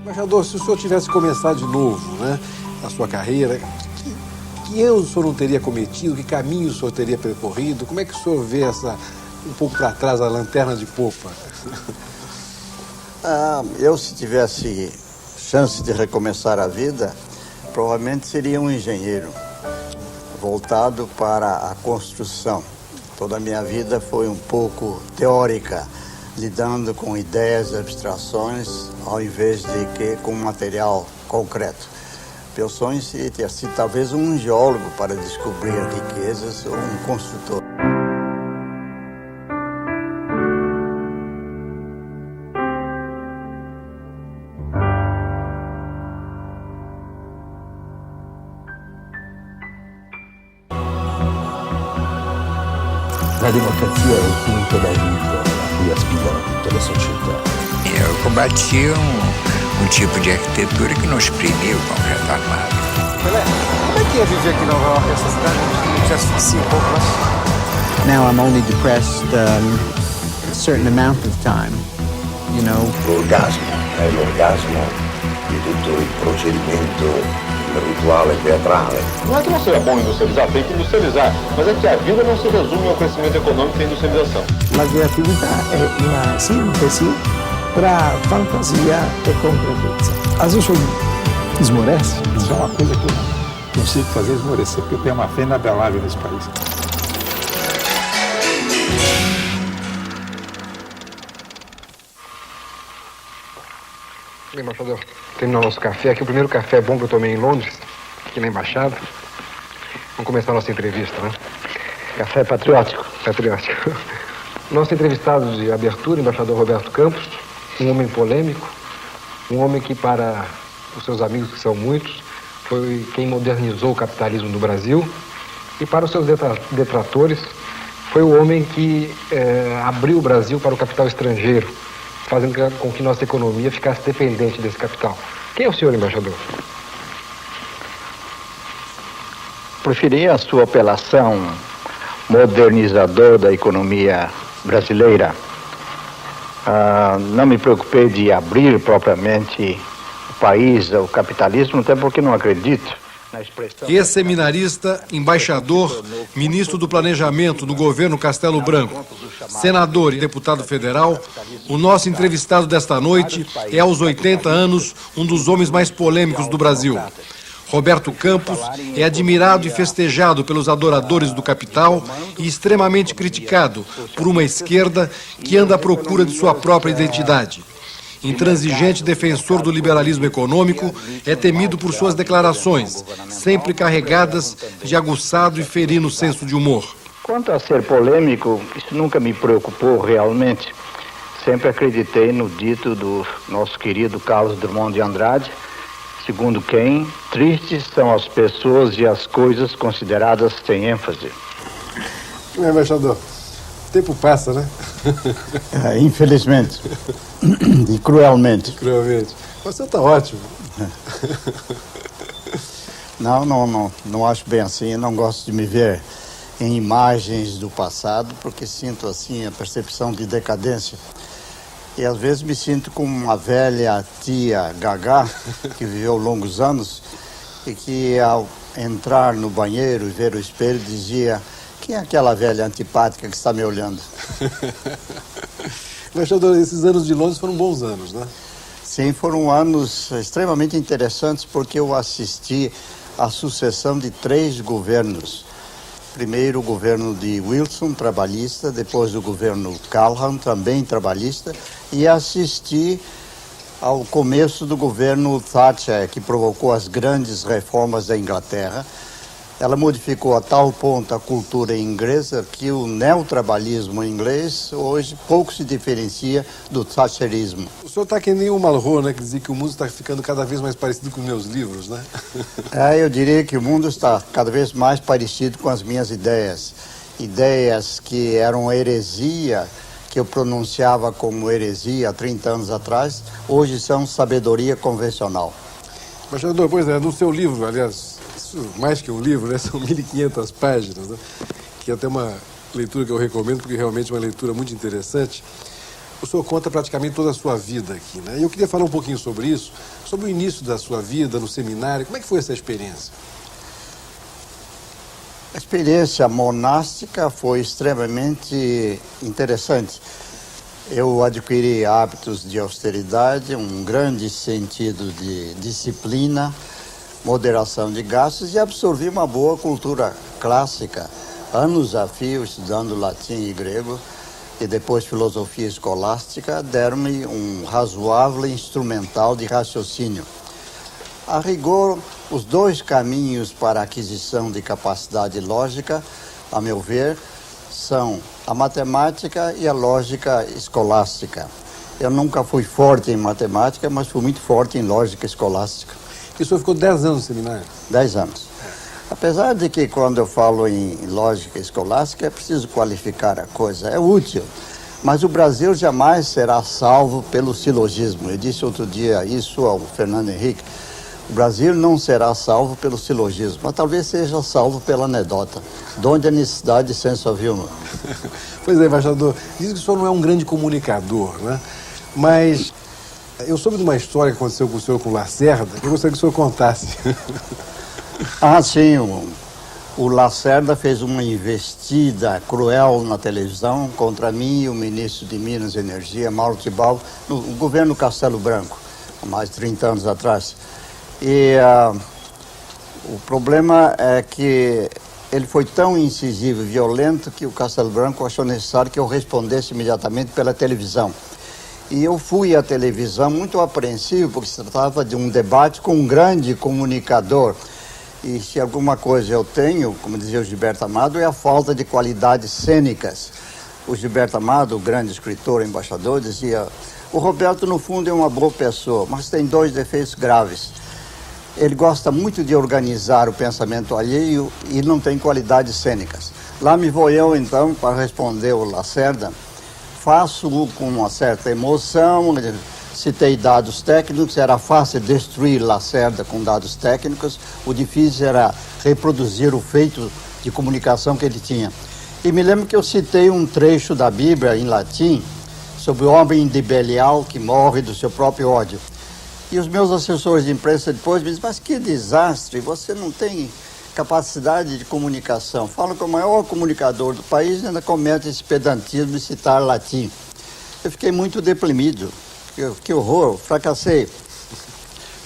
Embaixador, se o senhor tivesse começado de novo, né, a sua carreira, que erros o senhor não teria cometido, que caminho o senhor teria percorrido? Como é que o senhor vê um pouco para trás, a lanterna de popa? Eu, se tivesse chance de recomeçar a vida, provavelmente seria um engenheiro, voltado para a construção. Toda a minha vida foi um pouco teórica, lidando com ideias e abstrações, ao invés de que com material concreto. Meu sonho seria ter sido talvez um geólogo para descobrir riquezas ou um construtor. La democrazia è il punto d'arrivo a cui aspirano tutte le società. Eu combatia um tipo de arquitetura que não exprimia o concreto armado. Pelé, como é que é viver aqui em Nova York, essa cidade que te asfixia um pouco, mas... Now I'm only depressed a certain amount of time, you know. L'orgasmo è l'orgasmo di tutto il procedimento rituale teatrale. Não é que não seja bom industrializar, tem que industrializar, mas é que a vida não se resume ao crescimento econômico e à industrialização. La creatività è una sintesi tra fantasia e concretezza. Às vezes eu esmorece, isso é uma coisa que eu consigo fazer esmorecer, porque eu tenho uma fé inabalável nesse país. Bem, embaixador, terminar nosso café. Aqui o primeiro café bom que eu tomei em Londres, aqui na embaixada. Vamos começar a nossa entrevista, né? Café patriótico. Patriótico. Nosso entrevistado de abertura, embaixador Roberto Campos, um homem polêmico, um homem que, para os seus amigos, que são muitos, foi quem modernizou o capitalismo no Brasil, e para os seus detratores, foi o homem que abriu o Brasil para o capital estrangeiro, fazendo com que nossa economia ficasse dependente desse capital. Quem é o senhor, embaixador? Preferi a sua apelação modernizador da economia brasileira. Não me preocupei de abrir propriamente o país ao capitalismo, até porque não acredito na expressão... Ex-seminarista, embaixador, ministro do Planejamento no governo Castelo Branco, senador e deputado federal, o nosso entrevistado desta noite é, aos 80 anos, um dos homens mais polêmicos do Brasil. Roberto Campos é admirado e festejado pelos adoradores do capital e extremamente criticado por uma esquerda que anda à procura de sua própria identidade. Intransigente defensor do liberalismo econômico, é temido por suas declarações, sempre carregadas de aguçado e ferino senso de humor. Quanto a ser polêmico, isso nunca me preocupou realmente. Sempre acreditei no dito do nosso querido Carlos Drummond de Andrade, segundo quem tristes são as pessoas e as coisas consideradas sem ênfase. Embaixador, o tempo passa, né? Infelizmente. E cruelmente. Cruelmente. Mas você está ótimo. Não acho bem assim. Eu não gosto de me ver em imagens do passado, porque sinto assim a percepção de decadência. E às vezes me sinto como uma velha tia Gagá, que viveu longos anos, e que ao entrar no banheiro e ver o espelho dizia: quem é aquela velha antipática que está me olhando? Embaixador, esses anos de Londres foram bons anos, né? Sim, foram anos extremamente interessantes, porque eu assisti à sucessão de 3 governos. Primeiro o governo de Wilson, trabalhista, depois o governo Calhoun, também trabalhista, e assisti ao começo do governo Thatcher, que provocou as grandes reformas da Inglaterra. Ela modificou a tal ponto a cultura inglesa que o neotrabalhismo inglês hoje pouco se diferencia do thatcherismo. O senhor está que nem o Malraux, né, que dizia que o mundo está ficando cada vez mais parecido com os meus livros, né? Eu diria que o mundo está cada vez mais parecido com as minhas ideias. Ideias que eram heresia, que eu pronunciava como heresia há 30 anos atrás, hoje são sabedoria convencional. Embaixador, pois é, no seu livro, aliás, mais que um livro, né? São 1.500 páginas, né? Que é até uma leitura que eu recomendo, porque realmente é uma leitura muito interessante. O senhor conta praticamente toda a sua vida aqui, né? E eu queria falar um pouquinho sobre isso, sobre o início da sua vida no seminário. Como é que foi essa experiência? A experiência monástica foi extremamente interessante. Eu adquiri hábitos de austeridade, um grande sentido de disciplina, moderação de gastos e absorvi uma boa cultura clássica. Anos a fio estudando latim e grego e depois filosofia escolástica deram-me um razoável instrumental de raciocínio. A rigor, os dois caminhos para a aquisição de capacidade lógica, a meu ver, são a matemática e a lógica escolástica. Eu nunca fui forte em matemática, mas fui muito forte em lógica escolástica. E o senhor ficou 10 anos no seminário? 10 anos. Apesar de que quando eu falo em lógica escolástica é preciso qualificar a coisa, é útil. Mas o Brasil jamais será salvo pelo silogismo. Eu disse outro dia isso ao Fernando Henrique. O Brasil não será salvo pelo silogismo, mas talvez seja salvo pela anedota. De onde a necessidade de senso of humor? Pois é, embaixador, diz que o senhor não é um grande comunicador, né? Mas eu soube de uma história que aconteceu com o senhor com o Lacerda, que eu gostaria que o senhor contasse. Ah, sim, o Lacerda fez uma investida cruel na televisão contra mim e o ministro de Minas e Energia, Mauro Tibal, no governo Castelo Branco, há mais de 30 anos atrás. E o problema é que ele foi tão incisivo e violento que o Castelo Branco achou necessário que eu respondesse imediatamente pela televisão. E eu fui à televisão muito apreensivo, porque se tratava de um debate com um grande comunicador. E se alguma coisa eu tenho, como dizia o Gilberto Amado, é a falta de qualidades cênicas. O Gilberto Amado, o grande escritor, embaixador, dizia: o Roberto, no fundo, é uma boa pessoa, mas tem dois defeitos graves. Ele gosta muito de organizar o pensamento alheio e não tem qualidades cênicas. Lá me vou eu, então, para responder o Lacerda. Faço-o com uma certa emoção, citei dados técnicos, era fácil destruir Lacerda com dados técnicos, o difícil era reproduzir o feito de comunicação que ele tinha. E me lembro que eu citei um trecho da Bíblia em latim sobre o homem de Belial que morre do seu próprio ódio. E os meus assessores de imprensa depois me dizem: mas que desastre, você não tem capacidade de comunicação. Fala que o maior comunicador do país ainda comete esse pedantismo de citar latim. Eu fiquei muito deprimido. Que horror, fracassei.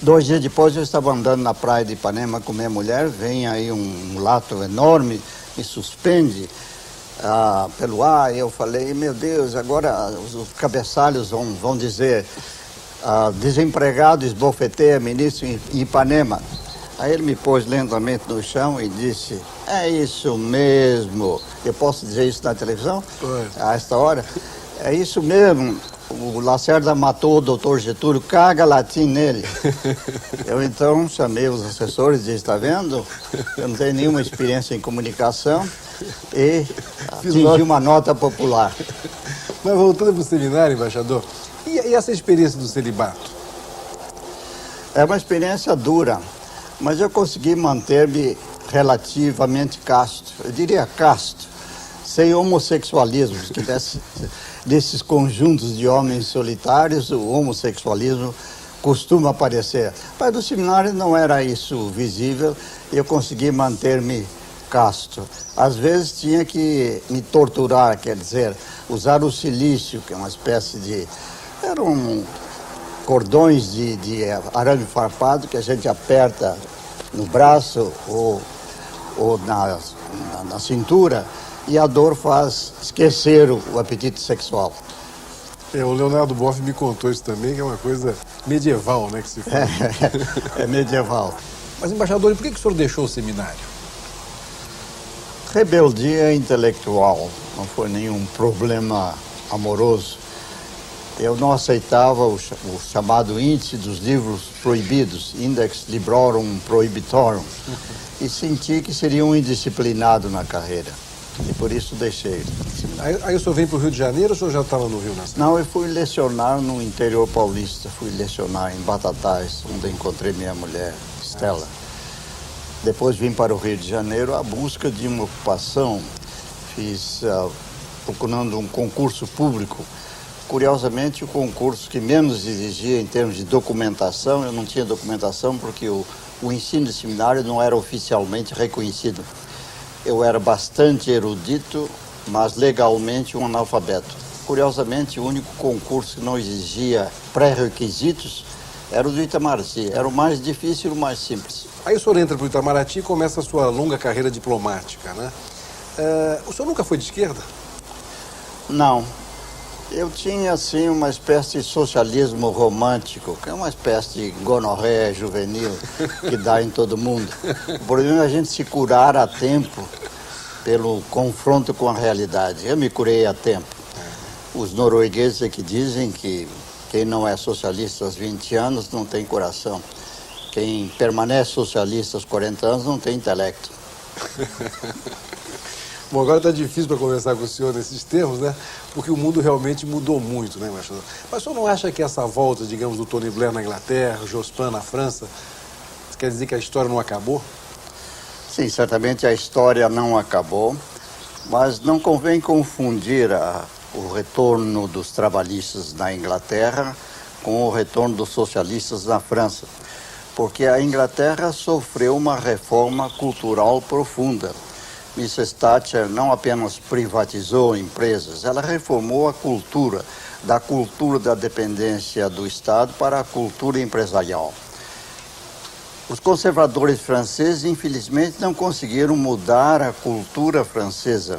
2 dias depois eu estava andando na praia de Ipanema com minha mulher, vem aí um mulato enorme, me suspende pelo ar, e eu falei: meu Deus, agora os cabeçalhos vão dizer... desempregado esbofeteia ministro em Ipanema. Aí ele me pôs lentamente no chão e disse: é isso mesmo. Eu posso dizer isso na televisão? A esta hora? É isso mesmo. O Lacerda matou o doutor Getúlio, caga latim nele. Eu então chamei os assessores e disse: está vendo? Eu não tenho nenhuma experiência em comunicação e atingi uma nota popular. Mas voltando para o seminário, embaixador, e essa experiência do celibato? É uma experiência dura, mas eu consegui manter-me relativamente casto. Eu diria casto, sem homossexualismo, que desses conjuntos de homens solitários, o homossexualismo costuma aparecer. Mas no seminário não era isso visível, eu consegui manter-me casto. Às vezes tinha que me torturar, quer dizer, usar o silício, que é uma espécie de... eram cordões de arame farpado que a gente aperta no braço ou na cintura, e a dor faz esquecer o apetite sexual. O Leonardo Boff me contou isso também, que é uma coisa medieval, né, que se fala. É medieval. Mas, embaixador, por que o senhor deixou o seminário? Rebeldia intelectual, não foi nenhum problema amoroso. Eu não aceitava o chamado índice dos livros proibidos, Index Librorum Prohibitorum, e senti que seria um indisciplinado na carreira. E por isso deixei. Aí o senhor veio para o Rio de Janeiro ou o senhor já estava no Rio nessa? Não, eu fui lecionar no interior paulista, fui lecionar em Batatais, onde encontrei minha mulher, Estela. Depois vim para o Rio de Janeiro à busca de uma ocupação, procurando um concurso público Curiosamente, o concurso que menos exigia em termos de documentação, eu não tinha documentação porque o ensino de seminário não era oficialmente reconhecido. Eu era bastante erudito, mas legalmente um analfabeto. Curiosamente, o único concurso que não exigia pré-requisitos era o do Itamaraty. Era o mais difícil e o mais simples. Aí o senhor entra para o Itamaraty e começa a sua longa carreira diplomática, né? O senhor nunca foi de esquerda? Não. Eu tinha, assim, uma espécie de socialismo romântico, que é uma espécie de gonorreia juvenil que dá em todo mundo. O problema é a gente se curar a tempo pelo confronto com a realidade. Eu me curei a tempo. Os noruegueses é que dizem que quem não é socialista aos 20 anos não tem coração. Quem permanece socialista aos 40 anos não tem intelecto. Bom, agora está difícil para conversar com o senhor nesses termos, né? Porque o mundo realmente mudou muito, né, embaixador? Mas o senhor não acha que essa volta, digamos, do Tony Blair na Inglaterra, Jospin na França, quer dizer que a história não acabou? Sim, certamente a história não acabou, mas não convém confundir o retorno dos trabalhistas na Inglaterra com o retorno dos socialistas na França, porque a Inglaterra sofreu uma reforma cultural profunda. Mrs. Thatcher não apenas privatizou empresas, ela reformou a cultura, da cultura da dependência do Estado para a cultura empresarial. Os conservadores franceses, infelizmente, não conseguiram mudar a cultura francesa,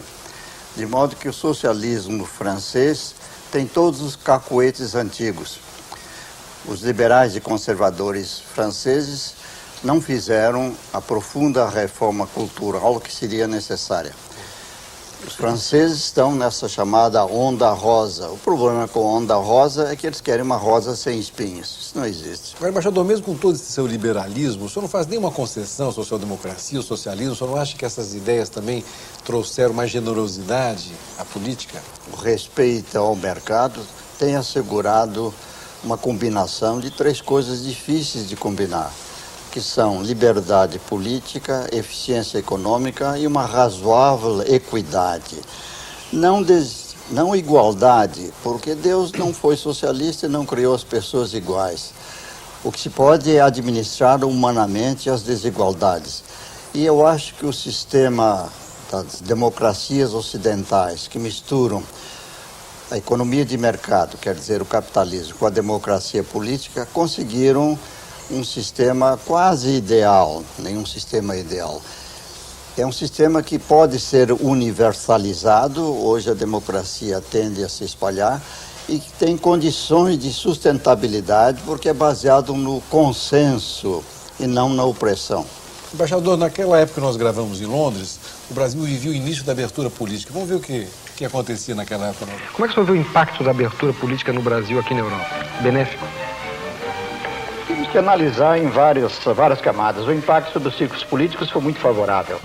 de modo que o socialismo francês tem todos os cacoetes antigos. Os liberais e conservadores franceses não fizeram a profunda reforma cultural que seria necessária. Os franceses estão nessa chamada onda rosa. O problema com a onda rosa é que eles querem uma rosa sem espinhos. Isso não existe. Mas, embaixador, mesmo com todo esse seu liberalismo, o senhor não faz nenhuma concessão à social-democracia, ao socialismo? O senhor não acha que essas ideias também trouxeram mais generosidade à política? O respeito ao mercado tem assegurado uma combinação de três coisas difíceis de combinar, que são liberdade política, eficiência econômica e uma razoável equidade. Não igualdade, porque Deus não foi socialista e não criou as pessoas iguais. O que se pode é administrar humanamente as desigualdades. E eu acho que o sistema das democracias ocidentais, que misturam a economia de mercado, quer dizer, o capitalismo, com a democracia política, conseguiram um sistema quase ideal, nenhum sistema ideal. É um sistema que pode ser universalizado, hoje a democracia tende a se espalhar, e que tem condições de sustentabilidade, porque é baseado no consenso e não na opressão. Embaixador, naquela época que nós gravamos em Londres, o Brasil vivia o início da abertura política. Vamos ver o que acontecia naquela época. Como é que o senhor vê o impacto da abertura política no Brasil aqui na Europa? Benéfico? Temos que analisar em várias camadas. O impacto sobre os ciclos políticos foi muito favorável.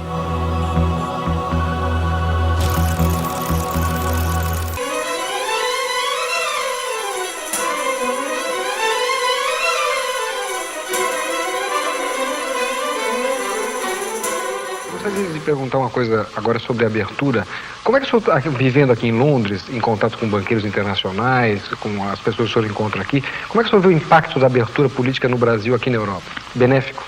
Gostaria de perguntar uma coisa agora sobre a abertura. Como é que o senhor está vivendo aqui em Londres, em contato com banqueiros internacionais, com as pessoas que o senhor encontra aqui, como é que o senhor vê o impacto da abertura política no Brasil aqui na Europa? Benéfico?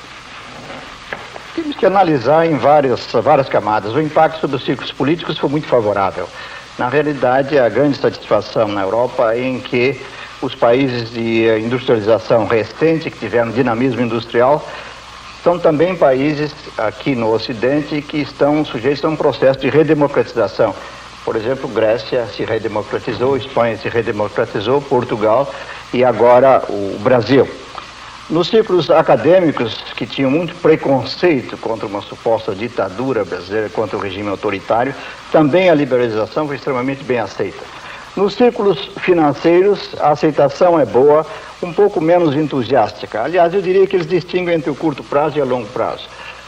Temos que analisar em várias camadas. O impacto sobre os ciclos políticos foi muito favorável. Na realidade, a grande satisfação na Europa é em que os países de industrialização recente, que tiveram dinamismo industrial, são também países aqui no Ocidente que estão sujeitos a um processo de redemocratização. Por exemplo, Grécia se redemocratizou, Espanha se redemocratizou, Portugal e agora o Brasil. Nos círculos acadêmicos, que tinham muito preconceito contra uma suposta ditadura brasileira, contra o regime autoritário, também a liberalização foi extremamente bem aceita. Nos círculos financeiros, a aceitação é boa, um pouco menos entusiástica. Aliás, eu diria que eles distinguem entre o curto prazo e o longo prazo.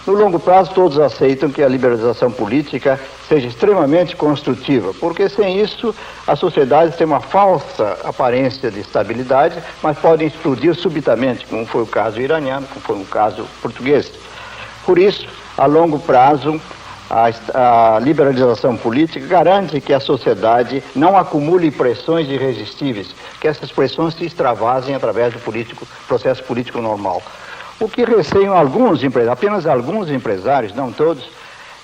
No longo prazo, todos aceitam que a liberalização política seja extremamente construtiva, porque sem isso, as sociedades têm uma falsa aparência de estabilidade, mas podem explodir subitamente, como foi o caso iraniano, como foi o caso português. Por isso, a longo prazo, A liberalização política garante que a sociedade não acumule pressões irresistíveis, que essas pressões se extravasem através do processo político normal. O que receiam alguns empresários, apenas alguns empresários, não todos,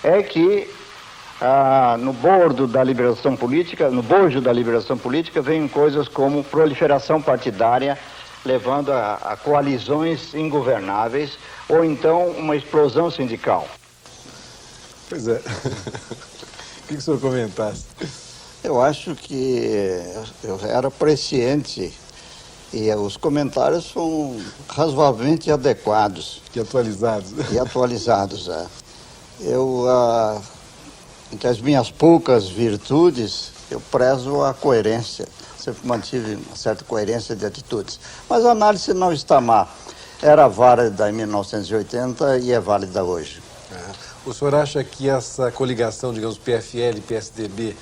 é que no bojo da liberação política vêm coisas como proliferação partidária, levando a coalizões ingovernáveis, ou então uma explosão sindical. Pois é. O que o senhor comentasse? Eu acho que eu era presciente e os comentários são razoavelmente adequados. E atualizados. E atualizados, é. Entre as minhas poucas virtudes, eu prezo a coerência. Sempre mantive uma certa coerência de atitudes. Mas a análise não está má. Era válida em 1980 e é válida hoje. O senhor acha que essa coligação, digamos, PFL e PSDB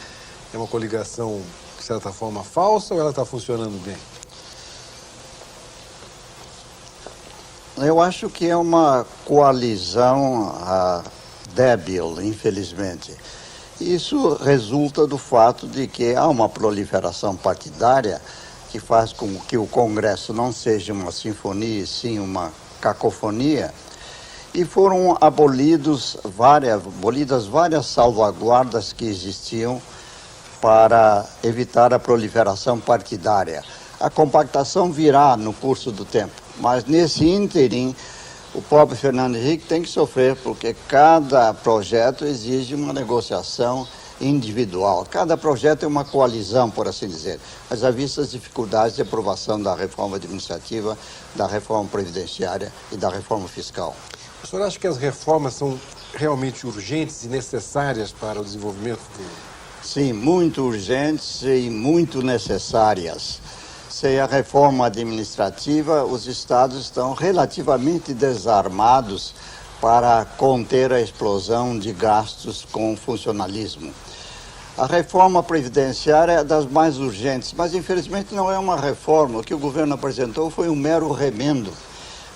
é uma coligação, de certa forma, falsa ou ela está funcionando bem? Eu acho que é uma coalizão débil, infelizmente. Isso resulta do fato de que há uma proliferação partidária que faz com que o Congresso não seja uma sinfonia, e sim uma cacofonia. E foram abolidas várias salvaguardas que existiam para evitar a proliferação partidária. A compactação virá no curso do tempo, mas nesse ínterim, o pobre Fernando Henrique tem que sofrer, porque cada projeto exige uma negociação individual. Cada projeto é uma coalizão, por assim dizer. Mas à vista as dificuldades de aprovação da reforma administrativa, da reforma previdenciária e da reforma fiscal. O senhor acha que as reformas são realmente urgentes e necessárias para o desenvolvimento do... Sim, muito urgentes e muito necessárias. Sem a reforma administrativa, os estados estão relativamente desarmados para conter a explosão de gastos com funcionalismo. A reforma previdenciária é das mais urgentes, mas infelizmente não é uma reforma. O que o governo apresentou foi um mero remendo.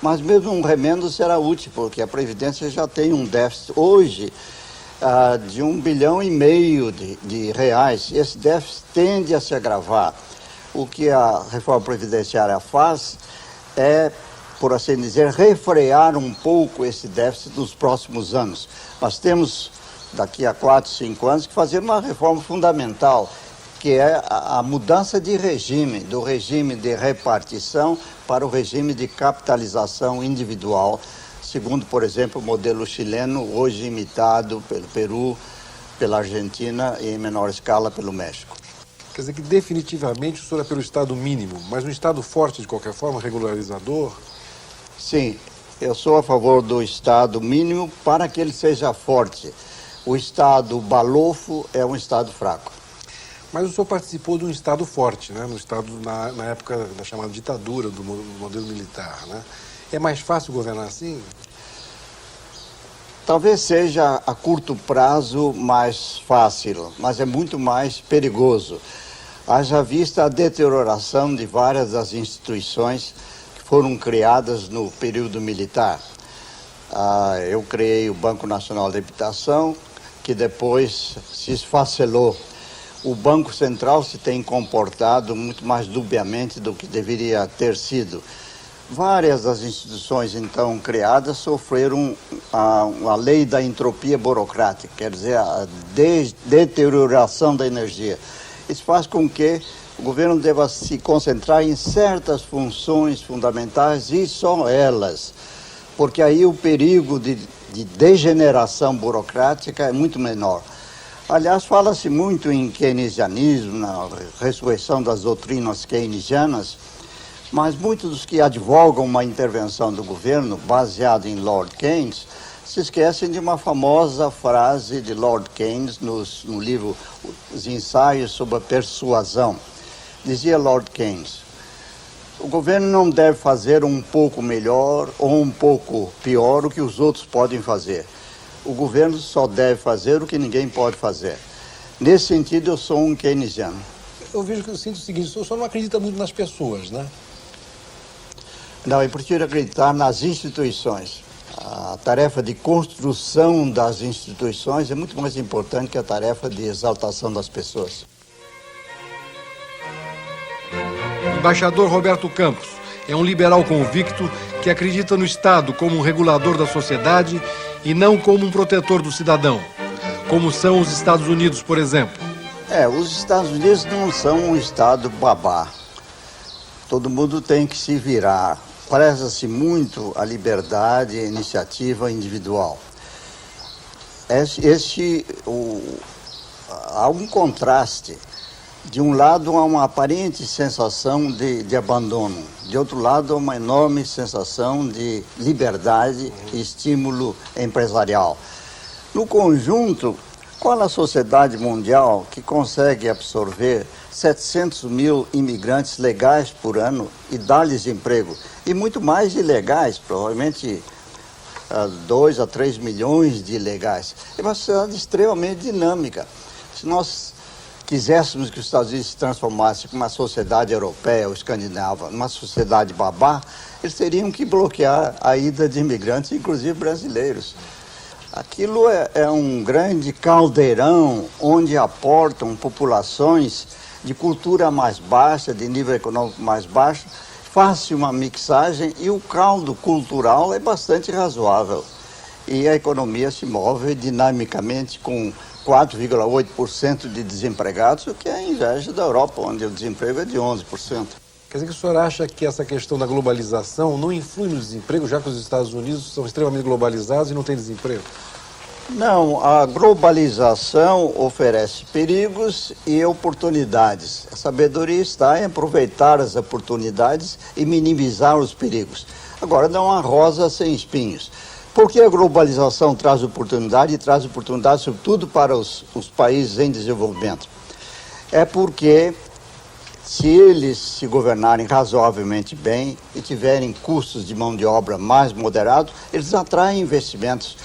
Mas mesmo um remendo será útil, porque a Previdência já tem um déficit hoje de R$1,5 bilhão de reais. Esse déficit tende a se agravar. O que a reforma previdenciária faz é, por assim dizer, refrear um pouco esse déficit nos próximos anos. Nós temos, daqui a 4, 5 anos, que fazer uma reforma fundamental, que é a mudança de regime, do regime de repartição para o regime de capitalização individual, segundo, por exemplo, o modelo chileno, hoje imitado pelo Peru, pela Argentina e, em menor escala, pelo México. Quer dizer que definitivamente o senhor é pelo Estado mínimo, mas um Estado forte de qualquer forma, regularizador? Sim, eu sou a favor do Estado mínimo para que ele seja forte. O Estado balofo é um Estado fraco. Mas o senhor participou de um Estado forte, né? No Estado, na época da chamada ditadura, do modelo militar, né? É mais fácil governar assim? Talvez seja a curto prazo mais fácil, mas é muito mais perigoso. Haja vista a deterioração de várias das instituições que foram criadas no período militar. Eu criei o Banco Nacional de Habitação, que depois se esfacelou. O Banco Central se tem comportado muito mais dubiamente do que deveria ter sido. Várias das instituições, então, criadas sofreram a lei da entropia burocrática, quer dizer, a deterioração da energia. Isso faz com que o governo deva se concentrar em certas funções fundamentais e só elas, porque aí o perigo de degeneração burocrática é muito menor. Aliás, fala-se muito em keynesianismo, na ressurreição das doutrinas keynesianas, mas muitos dos que advogam uma intervenção do governo baseada em Lord Keynes se esquecem de uma famosa frase de Lord Keynes no livro Os Ensaios sobre a Persuasão. Dizia Lord Keynes: o governo não deve fazer um pouco melhor ou um pouco pior o que os outros podem fazer. O governo só deve fazer o que ninguém pode fazer. Nesse sentido, eu sou um keynesiano. Eu vejo que eu sinto o seguinte: o senhor não acredita muito nas pessoas, né? Não, eu prefiro acreditar nas instituições. A tarefa de construção das instituições é muito mais importante que a tarefa de exaltação das pessoas. Embaixador Roberto Campos é um liberal convicto que acredita no Estado como um regulador da sociedade e não como um protetor do cidadão, como são os Estados Unidos, por exemplo. Os Estados Unidos não são um Estado babá. Todo mundo tem que se virar. Preza-se muito a liberdade e a iniciativa individual. Há um contraste. De um lado, há uma aparente sensação de abandono. De outro lado, há uma enorme sensação de liberdade e estímulo empresarial. No conjunto, qual a sociedade mundial que consegue absorver 700 mil imigrantes legais por ano e dar-lhes emprego? E muito mais ilegais, provavelmente 2 a 3 milhões de ilegais. É uma sociedade extremamente dinâmica. Se nós quiséssemos que os Estados Unidos se transformassem como uma sociedade europeia ou escandinava, numa sociedade babá, eles teriam que bloquear a ida de imigrantes, inclusive brasileiros. Aquilo é um grande caldeirão onde aportam populações de cultura mais baixa, de nível econômico mais baixo, faz-se uma mixagem e o caldo cultural é bastante razoável. E a economia se move dinamicamente com 4,8% de desempregados, o que é a inveja da Europa, onde o desemprego é de 11%. Quer dizer que o senhor acha que essa questão da globalização não influi no desemprego, já que os Estados Unidos são extremamente globalizados e não têm desemprego? Não, a globalização oferece perigos e oportunidades. A sabedoria está em aproveitar as oportunidades e minimizar os perigos. Agora, não há rosa sem espinhos. Porque a globalização traz oportunidade e traz oportunidade, sobretudo, para os países em desenvolvimento? É porque, se eles se governarem razoavelmente bem e tiverem custos de mão de obra mais moderados, eles atraem investimentos.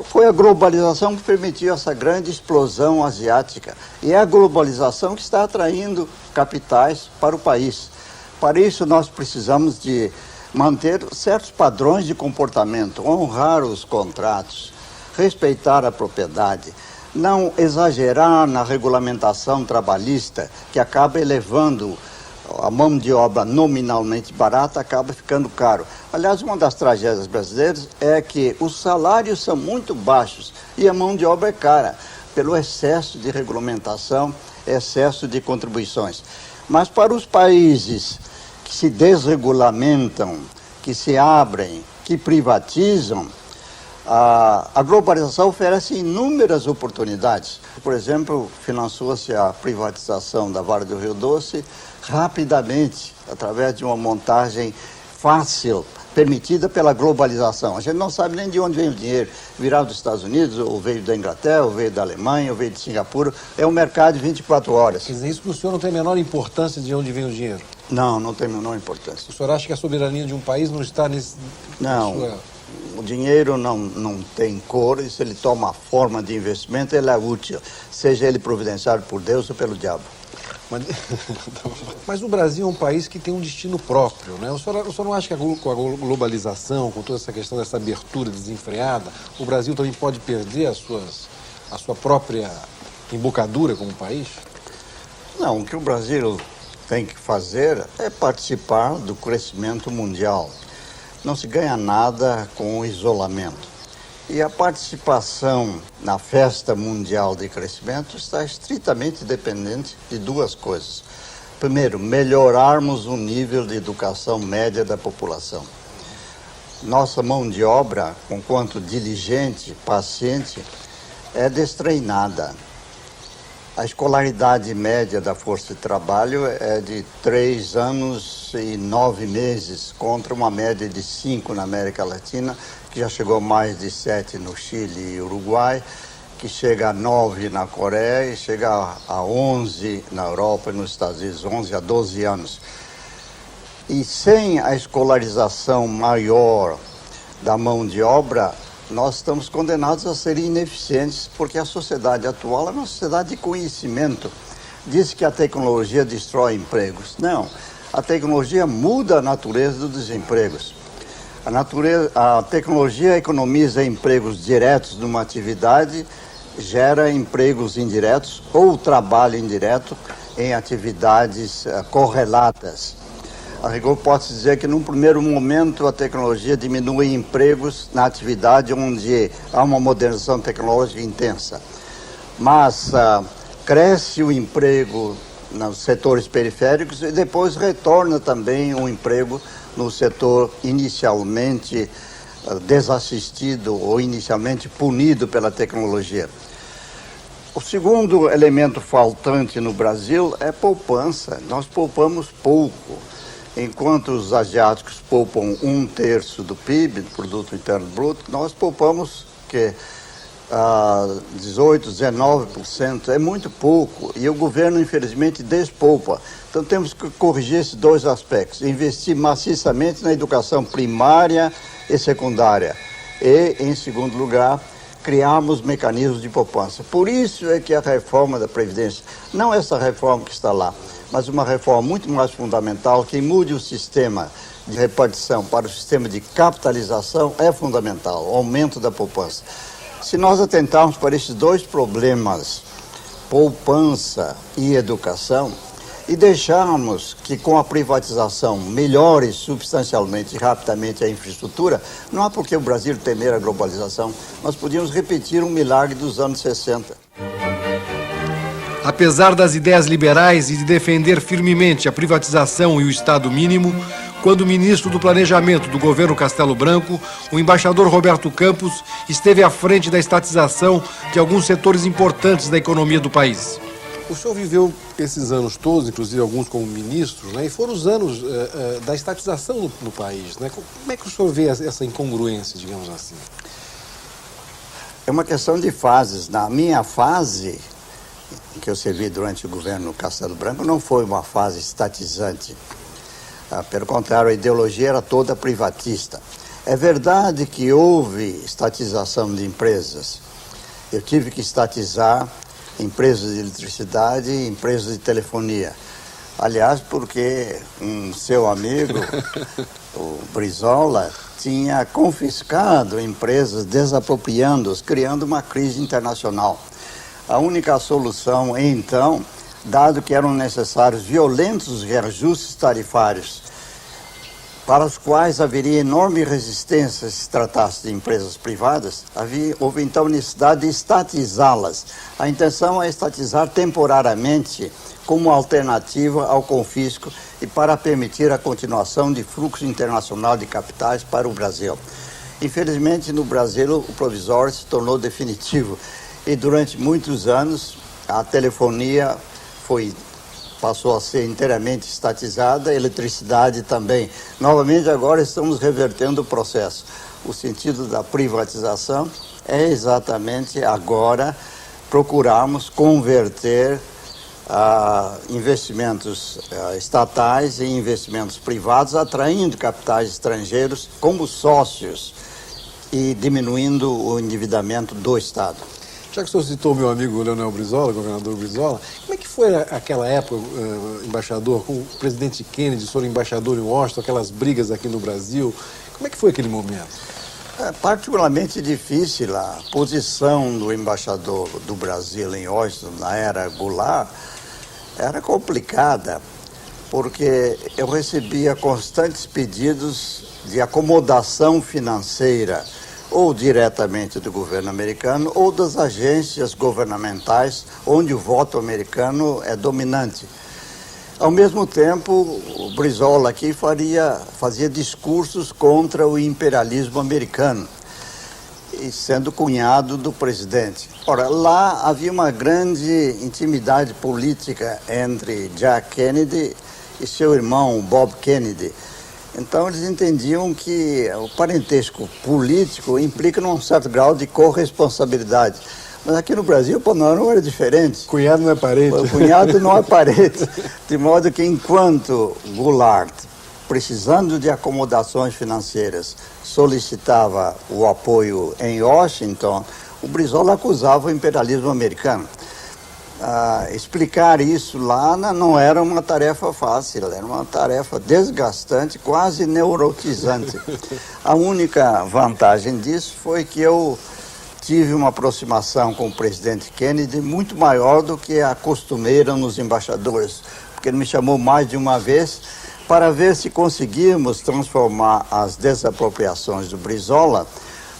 Foi a globalização que permitiu essa grande explosão asiática. E é a globalização que está atraindo capitais para o país. Para isso, nós precisamos de manter certos padrões de comportamento, honrar os contratos, respeitar a propriedade, não exagerar na regulamentação trabalhista, que acaba elevando a mão de obra nominalmente barata, acaba ficando caro. Aliás, uma das tragédias brasileiras é que os salários são muito baixos e a mão de obra é cara, pelo excesso de regulamentação, excesso de contribuições. Mas para os países que se desregulamentam, que se abrem, que privatizam, a globalização oferece inúmeras oportunidades. Por exemplo, financiou-se a privatização da Vale do Rio Doce rapidamente, através de uma montagem fácil, permitida pela globalização. A gente não sabe nem de onde vem o dinheiro. Virá dos Estados Unidos, ou veio da Inglaterra, ou veio da Alemanha, ou veio de Singapura. É um mercado de 24 horas. Quer dizer, isso para o senhor não tem a menor importância de onde vem o dinheiro? Não, não tem a menor importância. O senhor acha que a soberania de um país não está nesse... Não, o dinheiro não tem cor e se ele toma a forma de investimento, ele é útil, seja ele providenciado por Deus ou pelo diabo. Mas o Brasil é um país que tem um destino próprio, né? O senhor não acha que com a globalização, com toda essa questão dessa abertura desenfreada, o Brasil também pode perder a sua própria embocadura como país? Não, o que o Brasil tem que fazer é participar do crescimento mundial. Não se ganha nada com o isolamento. E a participação na festa mundial de crescimento está estritamente dependente de duas coisas. Primeiro, melhorarmos o nível de educação média da população. Nossa mão de obra, conquanto diligente, paciente, é destreinada. A escolaridade média da força de trabalho é de 3 anos e 9 meses, contra uma média de 5 na América Latina, que já chegou a mais de 7 no Chile e Uruguai, que chega a 9 na Coreia e chega a 11 na Europa e nos Estados Unidos, 11 a 12 anos. E sem a escolarização maior da mão de obra, nós estamos condenados a ser ineficientes, porque a sociedade atual é uma sociedade de conhecimento. Diz que a tecnologia destrói empregos. Não, a tecnologia muda a natureza dos empregos. A tecnologia economiza empregos diretos numa atividade, gera empregos indiretos ou trabalho indireto em atividades correlatas. A rigor, pode-se dizer que, num primeiro momento, a tecnologia diminui empregos na atividade onde há uma modernização tecnológica intensa. Mas cresce o emprego nos setores periféricos e depois retorna também o emprego no setor inicialmente desassistido ou inicialmente punido pela tecnologia. O segundo elemento faltante no Brasil é poupança. Nós poupamos pouco. Enquanto os asiáticos poupam 1/3 do PIB, do Produto Interno Bruto, nós poupamos 18%, 19%, é muito pouco. E o governo, infelizmente, despoupa. Então temos que corrigir esses dois aspectos. Investir maciçamente na educação primária e secundária. E, em segundo lugar, criarmos mecanismos de poupança. Por isso é que a reforma da Previdência, não essa reforma que está lá, mas uma reforma muito mais fundamental, que mude o sistema de repartição para o sistema de capitalização, é fundamental, o aumento da poupança. Se nós atentarmos para esses dois problemas, poupança e educação, e deixarmos que com a privatização melhore substancialmente e rapidamente a infraestrutura, não há por que o Brasil temer a globalização. Nós podíamos repetir um milagre dos anos 60. Apesar das ideias liberais e de defender firmemente a privatização e o Estado mínimo, quando o ministro do Planejamento do governo Castelo Branco, o embaixador Roberto Campos, esteve à frente da estatização de alguns setores importantes da economia do país. O senhor viveu esses anos todos, inclusive alguns como ministro, né? E foram os anos da estatização no país, né? Como é que o senhor vê essa incongruência, digamos assim? É uma questão de fases. Na minha fase, que eu servi durante o governo Castelo Branco, não foi uma fase estatizante. Pelo contrário, a ideologia era toda privatista. É verdade que houve estatização de empresas. Eu tive que estatizar empresas de eletricidade e empresas de telefonia. Aliás, porque um seu amigo, o Brizola, tinha confiscado empresas, desapropriando-as, criando uma crise internacional. A única solução, então, dado que eram necessários violentos reajustes tarifários, para os quais haveria enorme resistência se tratasse de empresas privadas, houve então necessidade de estatizá-las. A intenção é estatizar temporariamente como alternativa ao confisco e para permitir a continuação de fluxo internacional de capitais para o Brasil. Infelizmente, no Brasil, o provisório se tornou definitivo e durante muitos anos a telefonia passou a ser inteiramente estatizada, a eletricidade também. Novamente, agora estamos revertendo o processo. O sentido da privatização é exatamente agora procurarmos converter investimentos estatais em investimentos privados, atraindo capitais estrangeiros como sócios e diminuindo o endividamento do Estado. Já que o senhor citou meu amigo Leonel Brizola, governador Brizola, como é que foi aquela época, embaixador, com o presidente Kennedy, o senhor embaixador em Washington, aquelas brigas aqui no Brasil? Como é que foi aquele momento? É particularmente difícil. A posição do embaixador do Brasil em Washington, na era Goulart, era complicada, porque eu recebia constantes pedidos de acomodação financeira, ou diretamente do governo americano, ou das agências governamentais, onde o voto americano é dominante. Ao mesmo tempo, o Brizola aqui fazia discursos contra o imperialismo americano, e sendo cunhado do presidente. Ora, lá havia uma grande intimidade política entre Jack Kennedy e seu irmão Bob Kennedy. Então eles entendiam que o parentesco político implica num certo grau de corresponsabilidade. Mas aqui no Brasil, não era diferente. Cunhado não é parente. O cunhado não é parente. De modo que enquanto Goulart, precisando de acomodações financeiras, solicitava o apoio em Washington, o Brizola acusava o imperialismo americano. explicar isso lá não era uma tarefa fácil, era uma tarefa desgastante, quase neurotizante. A única vantagem disso foi que eu tive uma aproximação com o presidente Kennedy muito maior do que a costumeira nos embaixadores, porque ele me chamou mais de uma vez para ver se conseguíamos transformar as desapropriações do Brizola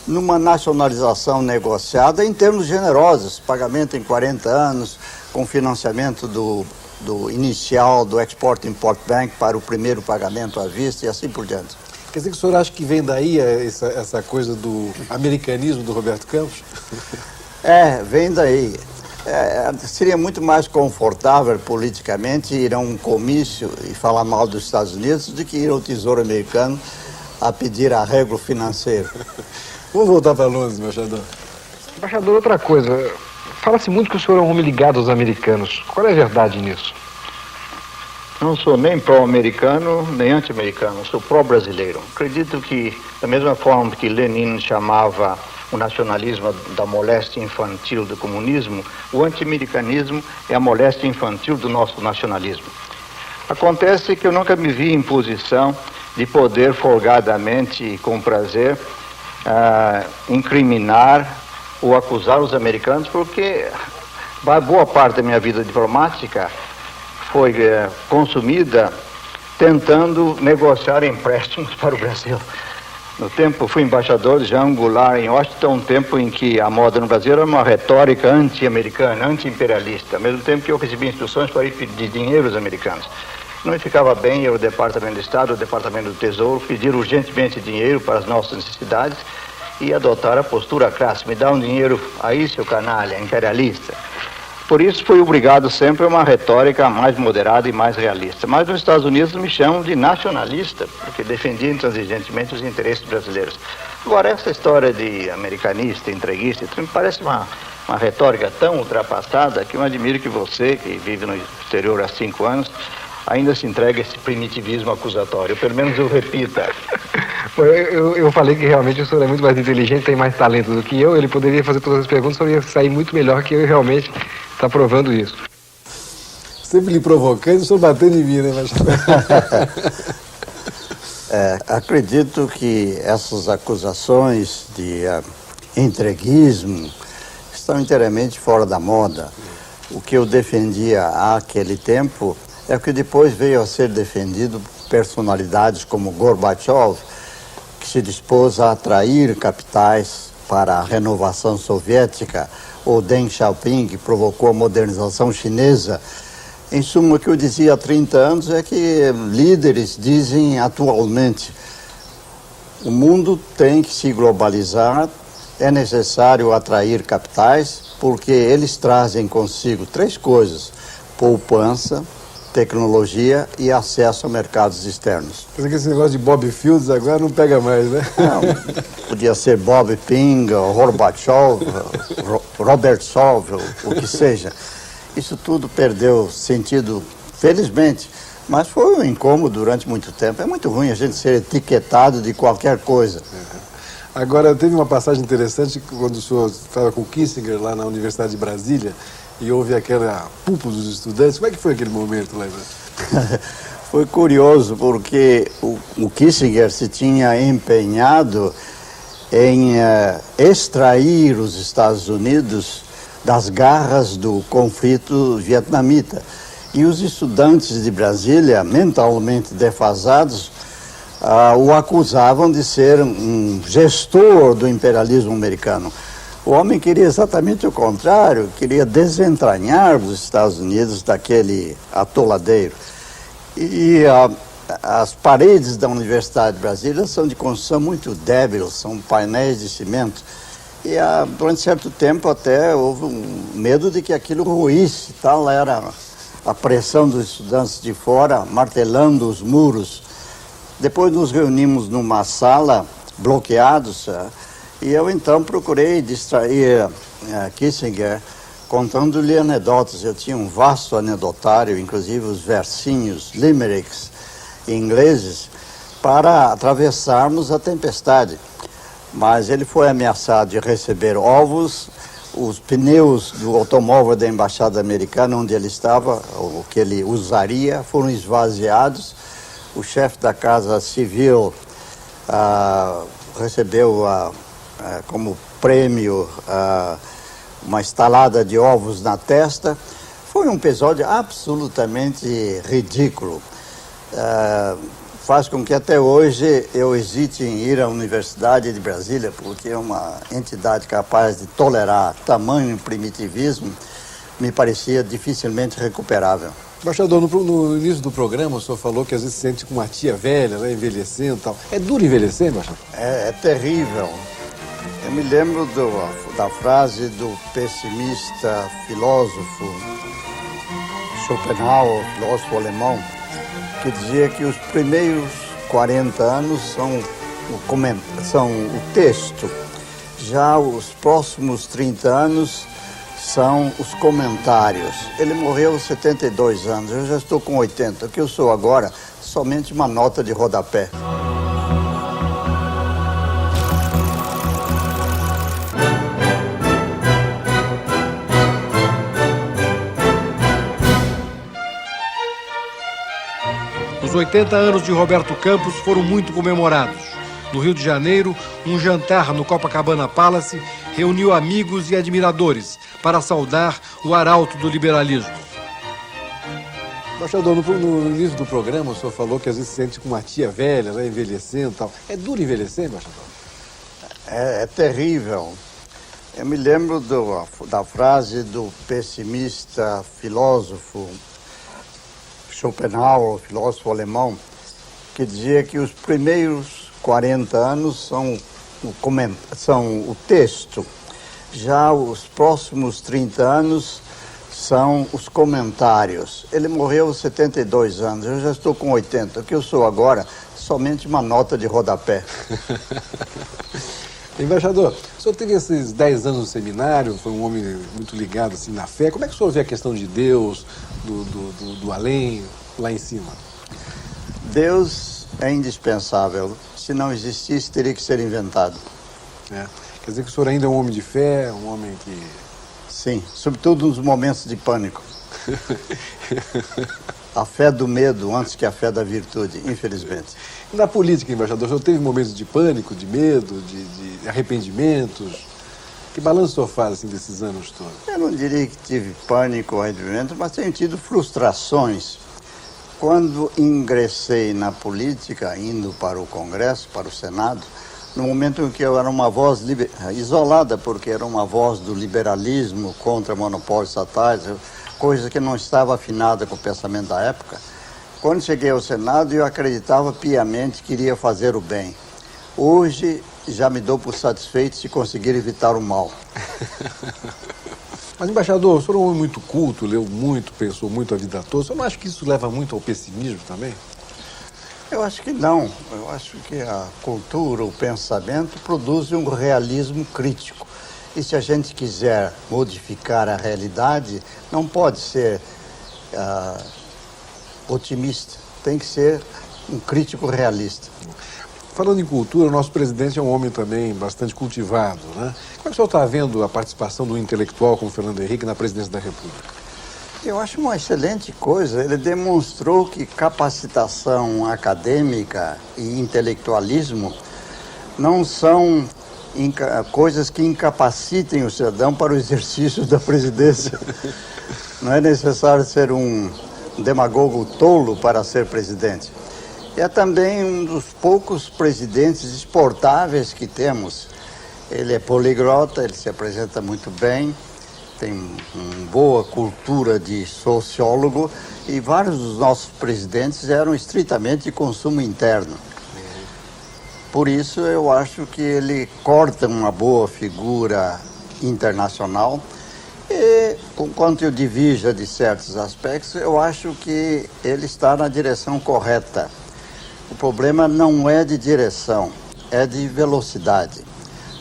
numa nacionalização negociada em termos generosos, pagamento em 40 anos, com financiamento do inicial do Export-Import Bank para o primeiro pagamento à vista e assim por diante. Quer dizer que o senhor acha que vem daí essa coisa do americanismo do Roberto Campos? Vem daí. Seria muito mais confortável politicamente ir a um comício e falar mal dos Estados Unidos do que ir ao Tesouro Americano a pedir arrego financeiro. Vamos voltar para Londres, embaixador. Embaixador, outra coisa. Fala-se muito que o senhor é um homem ligado aos americanos. Qual é a verdade nisso? Não sou nem pró-americano, nem anti-americano. Sou pró-brasileiro. Acredito que, da mesma forma que Lenin chamava o nacionalismo da moléstia infantil do comunismo, o anti-americanismo é a moléstia infantil do nosso nacionalismo. Acontece que eu nunca me vi em posição de poder folgadamente e com prazer incriminar ou acusar os americanos, porque boa parte da minha vida diplomática foi consumida tentando negociar empréstimos para o Brasil. No tempo, fui embaixador de Jean Goulart em Washington, um tempo em que a moda no Brasil era uma retórica anti-americana, anti-imperialista, ao mesmo tempo que eu recebi instruções para ir pedir dinheiro aos americanos. Não me ficava bem ir ao Departamento de Estado, ao Departamento do Tesouro, pedir urgentemente dinheiro para as nossas necessidades e adotar a postura clássica: me dá um dinheiro aí, seu canalha, imperialista. Por isso fui obrigado sempre a uma retórica mais moderada e mais realista. Mas nos Estados Unidos me chamam de nacionalista, porque defendia intransigentemente os interesses brasileiros. Agora, essa história de americanista, entreguista, me parece uma retórica tão ultrapassada que eu admiro que você, que vive no exterior há 5 anos, ainda se entrega a esse primitivismo acusatório. Pelo menos eu repita. Eu falei que realmente o senhor é muito mais inteligente, tem mais talento do que eu. Ele poderia fazer todas as perguntas, o senhor ia sair muito melhor que eu, e realmente está provando isso. Sempre lhe provocando, o senhor batendo em mim, né, acredito que essas acusações de entreguismo estão inteiramente fora da moda. O que eu defendia àquele tempo é o que depois veio a ser defendido por personalidades como Gorbachev, que se dispôs a atrair capitais para a renovação soviética, ou Deng Xiaoping, que provocou a modernização chinesa. Em suma, o que eu dizia há 30 anos é que líderes dizem atualmente: o mundo tem que se globalizar, é necessário atrair capitais, porque eles trazem consigo 3 coisas: poupança, tecnologia e acesso a mercados externos. Quer dizer que esse negócio de Bob Fields agora não pega mais, né? Não, podia ser Bob Ping, Gorbachev, Robert Sov, o que seja. Isso tudo perdeu sentido, felizmente, mas foi um incômodo durante muito tempo. É muito ruim a gente ser etiquetado de qualquer coisa. Agora, teve uma passagem interessante quando o senhor estava com Kissinger lá na Universidade de Brasília e houve aquela pulpo dos estudantes. Como é que foi aquele momento lá? Foi curioso, porque o Kissinger se tinha empenhado em extrair os Estados Unidos das garras do conflito vietnamita. E os estudantes de Brasília, mentalmente defasados, o acusavam de ser um gestor do imperialismo americano. O homem queria exatamente o contrário, queria desentranhar os Estados Unidos daquele atoladeiro. E as paredes da Universidade de Brasília são de construção muito débil, são painéis de cimento. E durante certo tempo até houve um medo de que aquilo ruísse. Tal era a pressão dos estudantes de fora, martelando os muros. Depois nos reunimos numa sala, bloqueados, e eu então procurei distrair Kissinger, contando-lhe anedotas. Eu tinha um vasto anedotário, inclusive os versinhos, limericks ingleses, para atravessarmos a tempestade. Mas ele foi ameaçado de receber ovos os pneus do automóvel da embaixada americana, onde ele estava, o que ele usaria, foram esvaziados. O chefe da Casa Civil recebeu como prêmio uma estalada de ovos na testa. Foi um episódio absolutamente ridículo. Faz com que até hoje eu hesite em ir à Universidade de Brasília, porque uma entidade capaz de tolerar tamanho primitivismo me parecia dificilmente recuperável. Embaixador, no início do programa o senhor falou que às vezes se sente com uma tia velha, né, envelhecendo e tal. É duro envelhecer, embaixador? É terrível. Eu me lembro da frase do pessimista filósofo Schopenhauer, filósofo alemão, que dizia que os primeiros 40 anos são o texto, já os próximos 30 anos são os comentários. Ele morreu aos 72 anos, eu já estou com 80. O que eu sou agora? Somente uma nota de rodapé. Os 80 anos de Roberto Campos foram muito comemorados. No Rio de Janeiro, um jantar no Copacabana Palace reuniu amigos e admiradores para saudar o arauto do liberalismo. Embaixador, no início do programa o senhor falou que às vezes se sente com uma tia velha, né, envelhecendo e tal. É duro envelhecer, embaixador? É terrível. Eu me lembro da frase do pessimista filósofo Schopenhauer, filósofo alemão, que dizia que os primeiros 40 anos são o texto, já os próximos 30 anos são os comentários. Ele morreu aos 72 anos, eu já estou com 80. O que eu sou agora? Somente uma nota de rodapé. Embaixador, o senhor teve esses 10 anos no seminário, foi um homem muito ligado assim, na fé. Como é que o senhor vê a questão de Deus, do além, lá em cima? Deus é indispensável. Se não existisse, teria que ser inventado. Quer dizer que o senhor ainda é um homem de fé, um homem que... Sim, sobretudo nos momentos de pânico. A fé do medo antes que a fé da virtude, infelizmente. Na política, embaixador, o senhor teve momentos de pânico, de medo, de arrependimentos? Que balanço o senhor faz assim, desses anos todos? Eu não diria que tive pânico ou arrependimento, mas tenho tido frustrações. Quando ingressei na política, indo para o Congresso, para o Senado, no momento em que eu era uma voz isolada, porque era uma voz do liberalismo contra monopólios estatais, coisa que não estava afinada com o pensamento da época. Quando cheguei ao Senado, eu acreditava piamente que iria fazer o bem. Hoje, já me dou por satisfeito se conseguir evitar o mal. Mas, embaixador, o senhor é um homem muito culto, leu muito, pensou muito a vida toda. O senhor não acha que isso leva muito ao pessimismo também? Eu acho que não. Eu acho que a cultura, o pensamento, produzem um realismo crítico. E se a gente quiser modificar a realidade, não pode ser otimista. Tem que ser um crítico realista. Falando em cultura, o nosso presidente é um homem também bastante cultivado, né? Como é que o senhor está vendo a participação do intelectual como Fernando Henrique na presidência da República? Eu acho uma excelente coisa. Ele demonstrou que capacitação acadêmica e intelectualismo não são coisas que incapacitem o cidadão para o exercício da presidência. Não é necessário ser um demagogo tolo para ser presidente. É também um dos poucos presidentes exportáveis que temos. Ele é poliglota, ele se apresenta muito bem, tem uma boa cultura de sociólogo e vários dos nossos presidentes eram estritamente de consumo interno. Por isso eu acho que ele corta uma boa figura internacional e, enquanto eu divija de certos aspectos, eu acho que ele está na direção correta. O problema não é de direção, é de velocidade.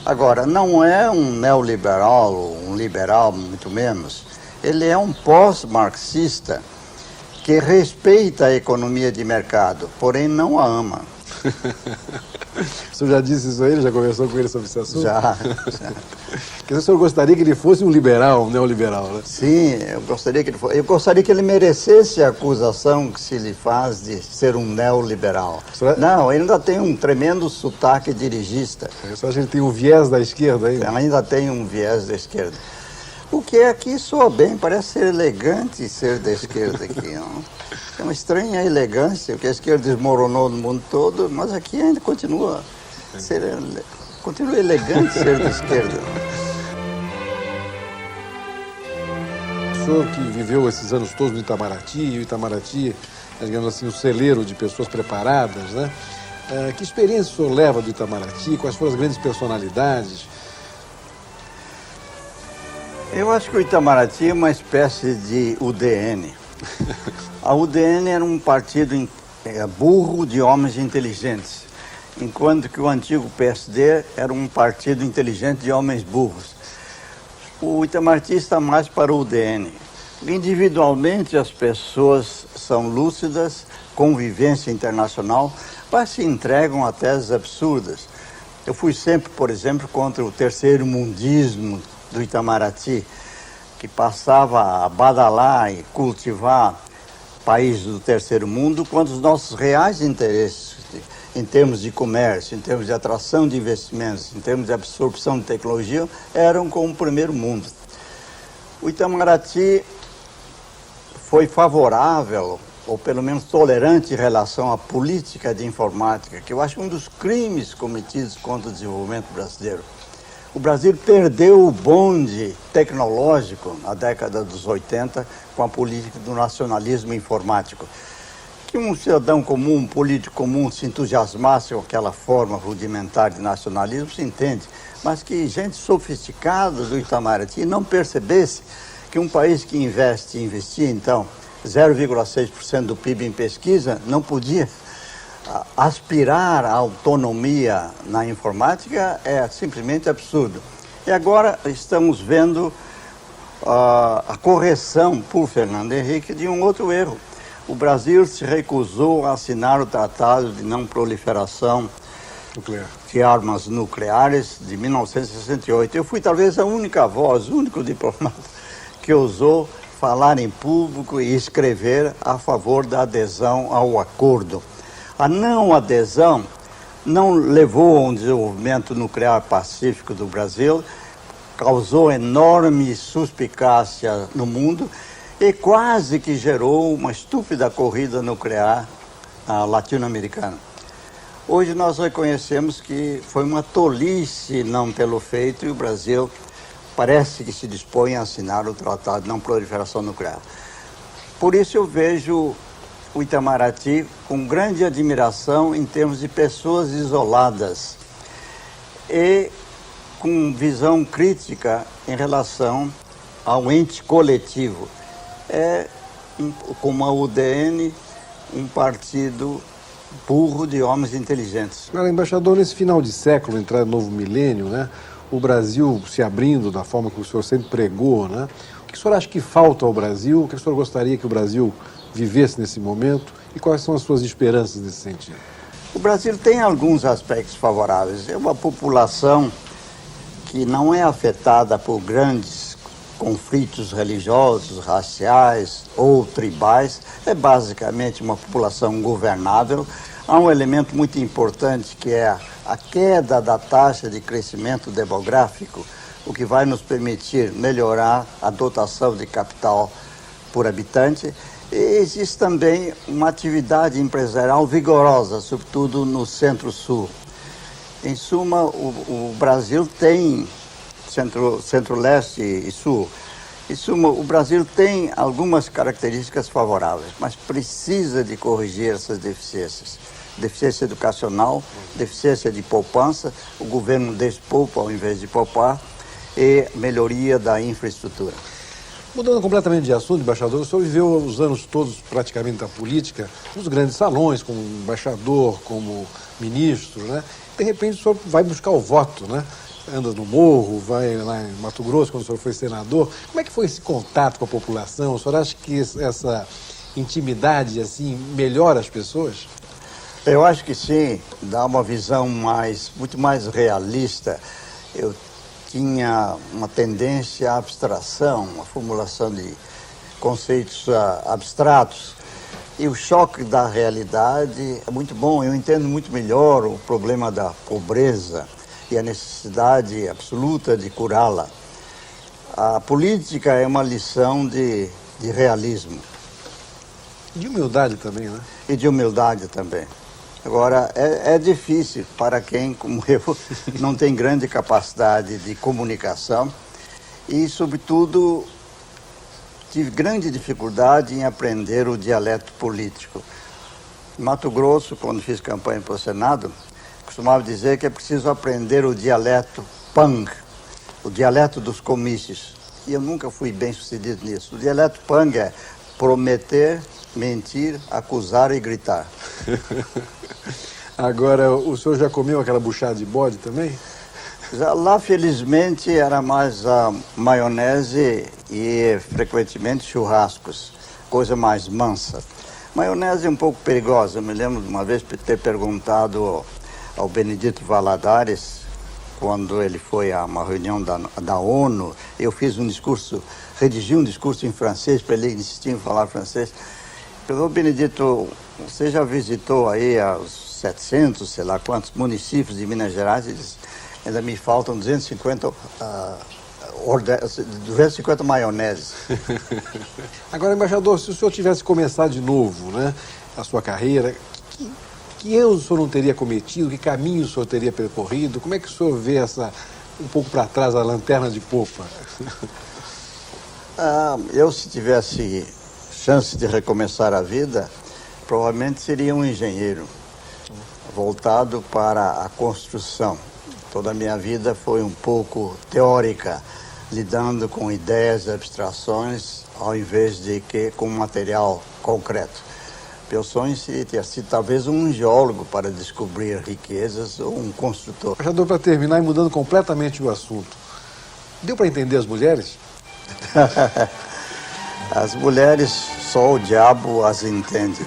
Agora, não é um neoliberal, um liberal, muito menos. Ele é um pós-marxista que respeita a economia de mercado, porém não a ama. O senhor já disse isso a ele? Já conversou com ele sobre esse assunto? Já. Porque o senhor gostaria que ele fosse um liberal, um neoliberal, né? Sim, eu gostaria que ele fosse. Eu gostaria que ele merecesse a acusação que se lhe faz de ser um neoliberal. Não, ele ainda tem um tremendo sotaque dirigista. O senhor acha que ele tem um viés da esquerda ainda? Ainda tem um viés da esquerda. O que aqui soa bem, parece ser elegante ser da esquerda aqui, não? É uma estranha elegância, porque a esquerda desmoronou no mundo todo, mas aqui ainda continua elegante ser da esquerda. O senhor que viveu esses anos todos no Itamaraty, e o Itamaraty, digamos assim, um celeiro de pessoas preparadas, né? Que experiência o senhor leva do Itamaraty? Quais foram as grandes personalidades? Eu acho que o Itamaraty é uma espécie de UDN. A UDN era um partido burro de homens inteligentes, enquanto que o antigo PSD era um partido inteligente de homens burros. O Itamaraty está mais para o UDN. Individualmente as pessoas são lúcidas, convivência internacional, mas se entregam a teses absurdas. Eu fui sempre, por exemplo, contra o terceiro mundismo do Itamaraty, que passava a badalar e cultivar países do terceiro mundo, quando os nossos reais interesses, em termos de comércio, em termos de atração de investimentos, em termos de absorção de tecnologia, eram com o primeiro mundo. O Itamaraty foi favorável, ou pelo menos tolerante em relação à política de informática, que eu acho um dos crimes cometidos contra o desenvolvimento brasileiro. O Brasil perdeu o bonde tecnológico na década dos 80 com a política do nacionalismo informático. Que um cidadão comum, um político comum se entusiasmasse com aquela forma rudimentar de nacionalismo, se entende. Mas que gente sofisticada do Itamaraty não percebesse que um país que investia então 0,6% do PIB em pesquisa não podia aspirar à autonomia na informática é simplesmente absurdo. E agora estamos vendo a correção por Fernando Henrique de um outro erro. O Brasil se recusou a assinar o Tratado de Não Proliferação de Armas Nucleares de 1968. Eu fui talvez a única voz, o único diplomata que ousou falar em público e escrever a favor da adesão ao acordo. A não adesão não levou a um desenvolvimento nuclear pacífico do Brasil, causou enorme suspicácia no mundo e quase que gerou uma estúpida corrida nuclear latino-americana. Hoje nós reconhecemos que foi uma tolice não tê-lo feito e o Brasil parece que se dispõe a assinar o Tratado de Não Proliferação Nuclear. Por isso eu vejo o Itamaraty com grande admiração em termos de pessoas isoladas e com visão crítica em relação ao ente coletivo. É, como a UDN, um partido burro de homens inteligentes. Agora, embaixador, nesse final de século, entrada no novo milênio, né, o Brasil se abrindo da forma que o senhor sempre pregou, né, o que o senhor acha que falta ao Brasil? O que o senhor gostaria que o Brasil vivesse nesse momento e quais são as suas esperanças nesse sentido? O Brasil tem alguns aspectos favoráveis. É uma população que não é afetada por grandes conflitos religiosos, raciais ou tribais. É basicamente uma população governável. Há um elemento muito importante que é a queda da taxa de crescimento demográfico, o que vai nos permitir melhorar a dotação de capital por habitante. E existe também uma atividade empresarial vigorosa, sobretudo no Centro-Sul. Em suma, o Brasil tem Centro-Leste e Sul. Em suma, o Brasil tem algumas características favoráveis, mas precisa de corrigir essas deficiências. Deficiência educacional, deficiência de poupança, o governo despoupa ao invés de poupar, e melhoria da infraestrutura. Mudando completamente de assunto, embaixador, o senhor viveu os anos todos praticamente da política, nos grandes salões, como embaixador, como ministro, né? De repente o senhor vai buscar o voto, né? Anda no morro, vai lá em Mato Grosso, quando o senhor foi senador. Como é que foi esse contato com a população? O senhor acha que essa intimidade, assim, melhora as pessoas? Eu acho que sim, dá uma visão muito mais realista. Eu tinha uma tendência à abstração, a formulação de conceitos abstratos. E o choque da realidade é muito bom. Eu entendo muito melhor o problema da pobreza e a necessidade absoluta de curá-la. A política é uma lição de realismo. De humildade também, né? E de humildade também. Agora, é difícil para quem, como eu, não tem grande capacidade de comunicação e, sobretudo, tive grande dificuldade em aprender o dialeto político. Em Mato Grosso, quando fiz campanha para o Senado, costumava dizer que é preciso aprender o dialeto pang, o dialeto dos comícios. E eu nunca fui bem sucedido nisso. O dialeto pang é prometer, mentir, acusar e gritar. Agora, o senhor já comeu aquela buchada de bode também? Lá, felizmente, era mais maionese e, frequentemente, churrascos, coisa mais mansa. Maionese é um pouco perigosa. Eu me lembro de uma vez ter perguntado ao Benedito Valadares, quando ele foi a uma reunião da ONU, eu fiz um discurso, redigi um discurso em francês, para ele insistir em falar francês. Perguntou: Benedito, você já visitou aí os 700, sei lá quantos municípios de Minas Gerais? Ele disse: ainda me faltam 250 maioneses. Agora, embaixador, se o senhor tivesse começado de novo, né, a sua carreira, que erros o senhor não teria cometido? Que caminho o senhor teria percorrido? Como é que o senhor vê um pouco para trás, a lanterna de popa? Eu, se tivesse chance de recomeçar a vida, provavelmente seria um engenheiro voltado para a construção. Toda a minha vida foi um pouco teórica, lidando com ideias e abstrações, ao invés de com material concreto. Meu sonho seria ser talvez um geólogo para descobrir riquezas ou um construtor. Já deu para terminar e mudando completamente o assunto. Deu para entender as mulheres? As mulheres, só o diabo as entende.